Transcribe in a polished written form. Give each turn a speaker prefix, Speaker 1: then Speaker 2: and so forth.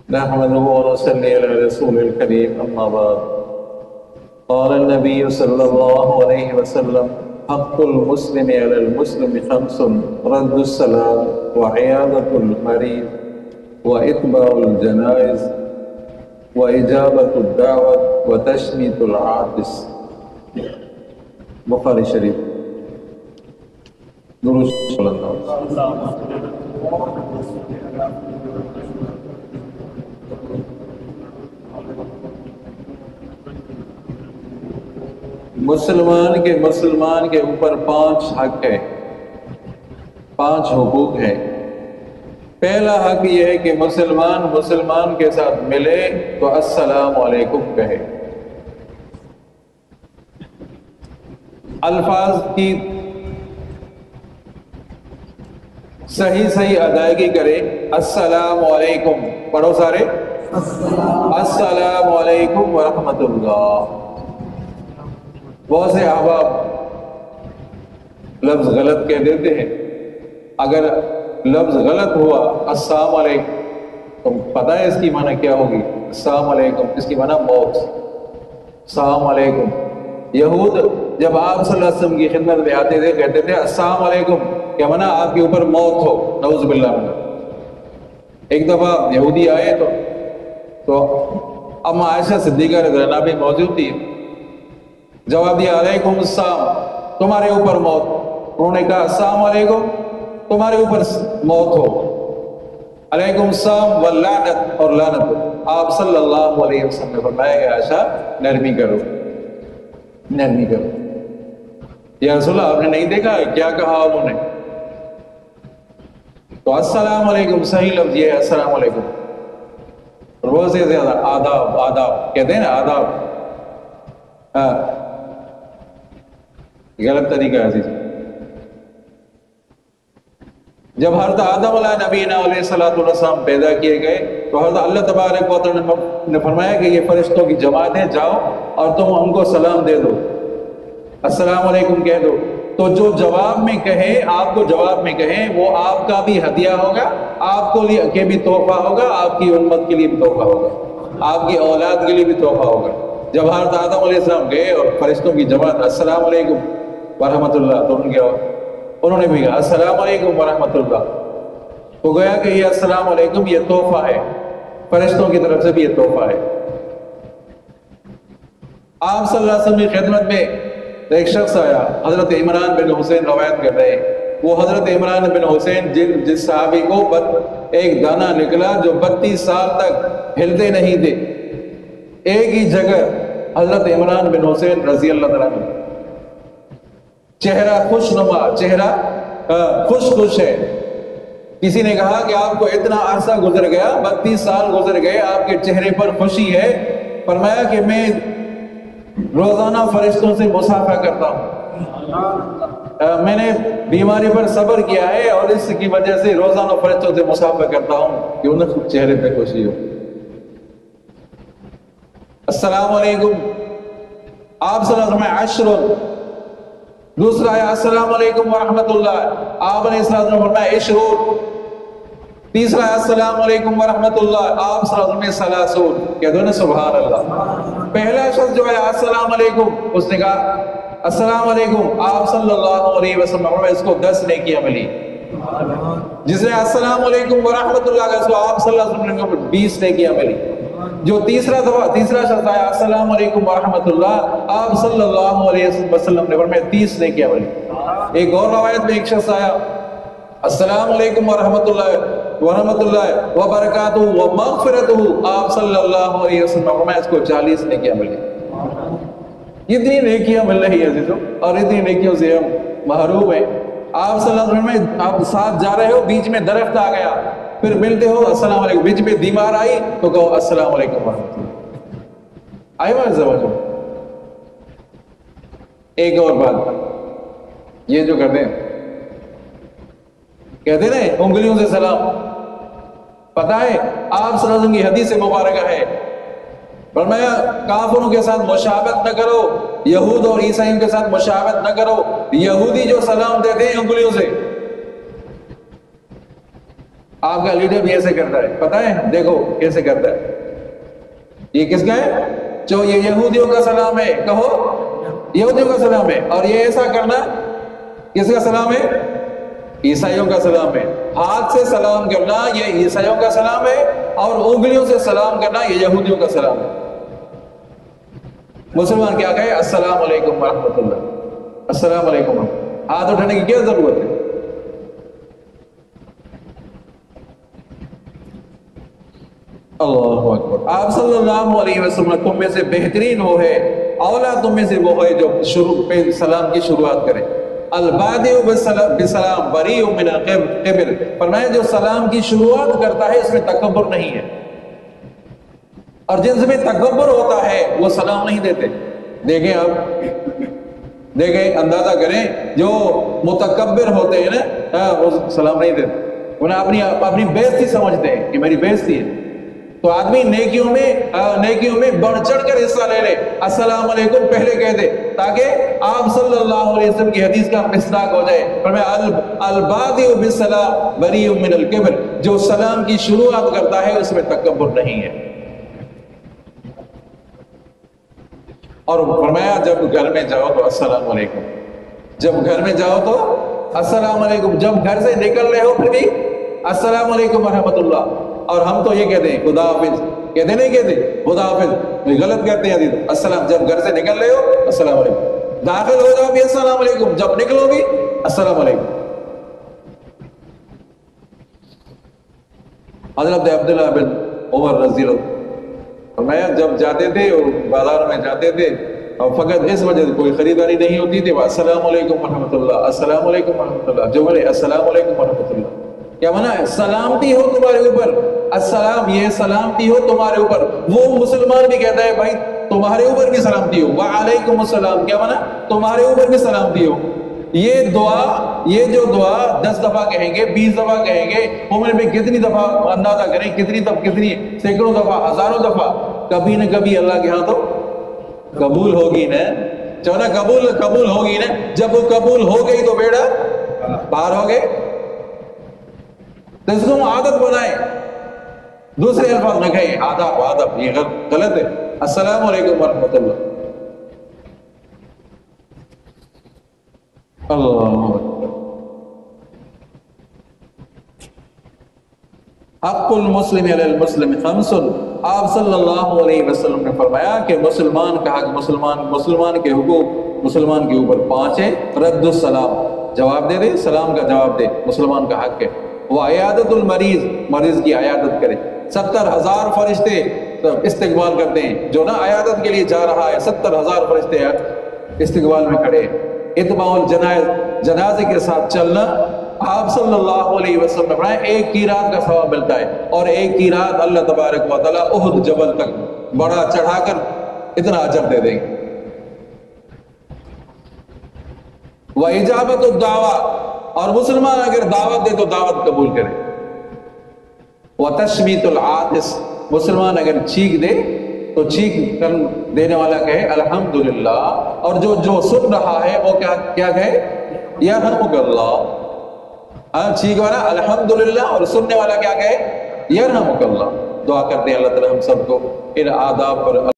Speaker 1: نحمده ونصلي على رسول الكريم أما بعد قال النبي صلى الله عليه وسلم حق المسلم على المسلم خمس رد السلام وعيادة المريض وإتباع الجنائز وإجابة الدعوة وتشميت العاطس بخاری شریف درود صلی اللہ مسلمان کے اوپر 5 حق ہے، 5 حقوق ہیں۔ پہلا حق یہ ہے کہ مسلمان کے ساتھ ملے تو السلام علیکم کہے، الفاظ کی صحیح ادائیگی کرے۔ السلام علیکم پڑھو سارے، السلام علیکم ورحمۃ اللہ۔ بہت سے احباب لفظ غلط کہہ دیتے ہیں۔ اگر لفظ غلط ہوا السلام علیکم تو پتہ ہے اس کی معنی کیا ہوگی؟ السلام علیکم اس کی معنی موت۔ السلام علیکم، یہود جب آپ صلی اللہ علیہ وسلم کی خدمت میں آتے تھے کہتے تھے السلام علیکم، کیا معنی آپ کے اوپر موت ہو، نعوذ باللہ منہ۔ ایک دفعہ یہودی آئے تو اما عائشہ صدیقہ رضی اللہ عنہا بھی موجود تھی، جواب دیا علیکم السلام، تمہارے اوپر موت۔ انہوں نے کہا السلام علیکم، تمہارے اوپر موت ہو۔ علیکم السلام واللعنت، اور لعنت۔ آپ صلی اللہ علیہ وسلم نے فرمایا کہ عائشہ نرمی کرو، نرمی کرو۔ یا رسول اللہ آپ نے نہیں دیکھا کیا کہا انہوں نے؟ تو السلام علیکم صحیح لفظ یہ ہے السلام علیکم۔ اور بہت سے زیادہ آداب کہتے ہیں نا، آداب، ہاں غلط طریقہ ہے۔ جب حضرت آدم علیہ نبینا علیہ الصلوۃ والسلام پیدا کیے گئے تو حضرت اللہ تبارک و تعالیٰ نے فرمایا کہ یہ فرشتوں کی جماعت ہے، جاؤ اور تم ہم کو سلام دے دو، السلام علیکم کہہ دو۔ تو جو جواب میں کہے، آپ کو جواب میں کہیں، وہ آپ کا بھی ہدیہ ہوگا، آپ کو کے بھی تحفہ ہوگا، آپ کی امت کے لیے بھی تحفہ ہوگا، آپ کی اولاد کے لیے بھی تحفہ ہوگا۔ جب حضرت آدم علیہ السلام گئے اور فرشتوں کی جماعت السلام علیکم ورحمۃ اللہ، تو انہوں نے بھی کہا السلام علیکم ورحمۃ اللہ۔ تو گویا کہ یہ السلام علیکم یہ تحفہ ہے، فرشتوں کی طرف سے بھی یہ تحفہ ہے۔ آپ صلی اللہ علیہ وسلم کی خدمت میں ایک شخص آیا، حضرت عمران بن حسین روایت کر رہے ہیں۔ وہ حضرت عمران بن حسین جس صحابی کو ایک دانہ نکلا جو 32 سال تک ہلتے نہیں تھے، ایک ہی جگہ حضرت عمران بن حسین رضی اللہ تعالیٰ عنہ، چہرہ خوش نما، چہرہ خوش ہے۔ کسی نے کہا کہ آپ کو اتنا عرصہ گزر گیا، 32 سال گزر گئے، آپ کے چہرے پر خوشی ہے؟ فرمایا کہ میں روزانہ فرشتوں سے مصافحہ کرتا ہوں، میں نے بیماری پر صبر کیا ہے اور اس کی وجہ سے روزانہ فرشتوں سے مصافحہ کرتا ہوں کہ انہیں چہرے پہ خوشی ہو۔ السلام علیکم، آپ صلی اللہ علیہ وسلم عشر، دوسرا ہے السلام علیکم ورحمۃ اللہ، آپ نے فرمایا عشرون، تیسرا ہے السلام علیکم ورحمۃ اللہ، آپ صلی اللہ علیہ وسلم ثلاثون۔ کہہ دو نا سبحان اللہ۔ پہلا شخص جو ہے السلام علیکم، اس نے کہا السلام علیکم، آپ صلی اللہ علیہ وسلم اس کو 10 نیکیاں ملی۔ جس نے السلام علیکم ورحمۃ اللہ کا، اس کو آپ صلی اللہ علیہ وسلم کو 20 نیکیاں ملی۔ جو تیسرا شخص آیا السلام علیکم ورحمۃ اللہ، آپ صلی اللہ علیہ وسلم نے فرمایا 30 نیکیاں ملی۔ ایک اور روایت میں ایک شخص آیا السلام علیکم ورحمۃ اللہ وبرکاتہ ومغفرتہ، آپ صلی اللہ علیہ وسلم نے فرمایا اس کو 40 نیکیاں ملی۔ اتنی نیکیاں مل رہی ہے عزیزوں، اور اتنی نیکیوں سے ہم محروم ہیں۔ آپ صلی اللہ علیہ وسلم میں آپ ساتھ جا رہے ہو، بیچ میں درخت آ گیا، پھر ملتے ہو السلام علیکم، بیچ میں دیوار آئی تو کہو السلام علیکم ورحمۃ اللہ۔ آئے بات سمجھ۔ ایک اور بات، یہ جو کرتے ہیں کہتے نا انگلیوں سے سلام، پتہ ہے آپ صلی اللہ علیہ وسلم کی حدیث مبارکہ ہے، فرمایا کافروں کے ساتھ مشابہت نہ کرو، یہود اور عیسائیوں کے ساتھ مشابہت نہ کرو۔ یہودی جو سلام دیتے ہیں انگلیوں سے، آپ کا لیڈر بھی ایسے کرتا ہے، پتہ ہے؟ دیکھو کیسے کرتا ہے. یہ کس کا ہے؟ جو یہ یہودیوں کا سلام ہے، کہو یہودیوں کا سلام ہے. اور یہ ایسا کرنا کس کا سلام ہے؟ عیسائیوں کا سلام ہے. ہاتھ سے سلام کرنا یہ عیسائیوں کا سلام ہے، اور انگلیوں سے سلام کرنا یہ یہودیوں کا سلام ہے. مسلمان کیا کہے؟ السلام علیکم ورحمۃ اللہ، السلام علیکم. ہاتھ اٹھانے کی کیا ضرورت ہے؟ اللہ اکبر. آپ صلی اللہ علیہ وسلم تم میں سے بہترین وہ ہے، اولا تم میں سے وہ ہے جو شروع پہ سلام کی شروعات کرے. البادئ بسلام بریء من الکبر. فرمایا جو سلام کی شروعات کرتا ہے اس میں تکبر نہیں ہے، اور جن میں تکبر ہوتا ہے وہ سلام نہیں دیتے. دیکھیں اب، دیکھیں اندازہ کریں، جو متکبر ہوتے ہیں نا وہ سلام نہیں دیتے، انہیں اپنی بےزتی سمجھتے ہیں کہ میری بےزتی ہے. تو آدمی نیکیوں میں بڑھ چڑھ کر حصہ لے لے، السلام علیکم پہلے کہہ دے، تاکہ آپ صلی اللہ علیہ وسلم کی حدیث کا مصداق ہو جائے. فرمایا البادئ بالسلام بریء من الکبر. جو سلام کی شروعات کرتا ہے اس میں تکبر نہیں ہے. اور فرمایا جب گھر میں جاؤ تو السلام علیکم، جب گھر میں جاؤ تو السلام علیکم، جب گھر سے نکل رہے ہو پھر بھی السلام علیکم ورحمۃ اللہ. اور ہم تو یہ کہتے ہیں خدا حافظ، کہتے نہیں کہتے خدا حافظ، غلط کہتے ہیں. السلام، جب گھر سے نکل رہے ہو السلام علیکم، داخل ہو جاؤ بھی السلام علیکم، جب نکلو بھی السلام علیکم. حضرت عبداللہ بن عمر رضی اللہ میں جب جاتے تھے بازار میں جاتے تھے اور فقط اس وجہ سے کوئی خریداری نہیں ہوتی تھی، السلام علیکم ورحمۃ اللہ، السلام علیکم ورحمۃ اللہ. جو بولے السلام علیکم ورحمۃ اللہ، کیا مانا ہے؟ سلامتی ہو تمہارے اوپر، السلام، یہ سلامتی ہو تمہارے اوپر. وہ مسلمان بھی کہتا ہے بھائی تمہارے اوپر بھی سلامتی ہو، وعلیکم السلام، کیا مانا؟ تمہارے اوپر بھی سلامتی ہو. یہ جو دعا 10 دفعہ کہیں گے، 20 دفعہ کہیں گے، عمر میں کتنی دفعہ اندازہ کریں، کتنی سینکڑوں دفعہ، ہزاروں دفعہ، کبھی نہ کبھی اللہ کے ہاں تو قبول ہوگی نا. چونا قبول ہوگی نا. جب وہ قبول ہو گئی تو بیڑا پار ہو گئے. تو اس کو عادت بنائیں، دوسرے الفاظ نہ کہیں آداب، یہ غلط ہے. السلام علیکم ورحمۃ اللہ. اللہ حق المسلم علی المسلم خمس. آپ صلی اللہ علیہ وسلم نے فرمایا کہ مسلمان کا حق، مسلمان کے حقوق مسلمان کے اوپر 5 ہے. رد السلام، جواب دے دے، سلام کا جواب دے، مسلمان کا حق ہے. وہ عیادت المریض، مریض کی عیادت کرے. 70,000 فرشتے استقبال کرتے ہیں، جو نا عیادت کے لیے جا رہا ہے 70,000 فرشتے استقبال میں کھڑے ہیں. اتباع الجنائز، جنازے کے ساتھ چلنا. آپ صلی اللہ علیہ وسلم نے فرمایا 1 قیرات کا ثواب ملتا ہے، اور 1 قیرات اللہ تبارک و تعالیٰ احد جبل تک بڑا چڑھا کر اتنا اجر دے دیں گے. وَإِجَابَةُ الدَّعْوَةِ، اور مسلمان اگر دعوت دے تو دعوت قبول کرے. وَتَشْمِيتُ الْعَاطِسِ، مسلمان اگر چیخ دے تو چیخ کر دینے والا کہے الحمدللہ، اور جو سن رہا ہے وہ کیا کہے یرحمک اللہ. چیخ والا الحمدللہ اور سننے والا کیا کہے یرحمک اللہ. دعا کرتے ہیں اللہ تعالی ہم سب کو ان آداب پر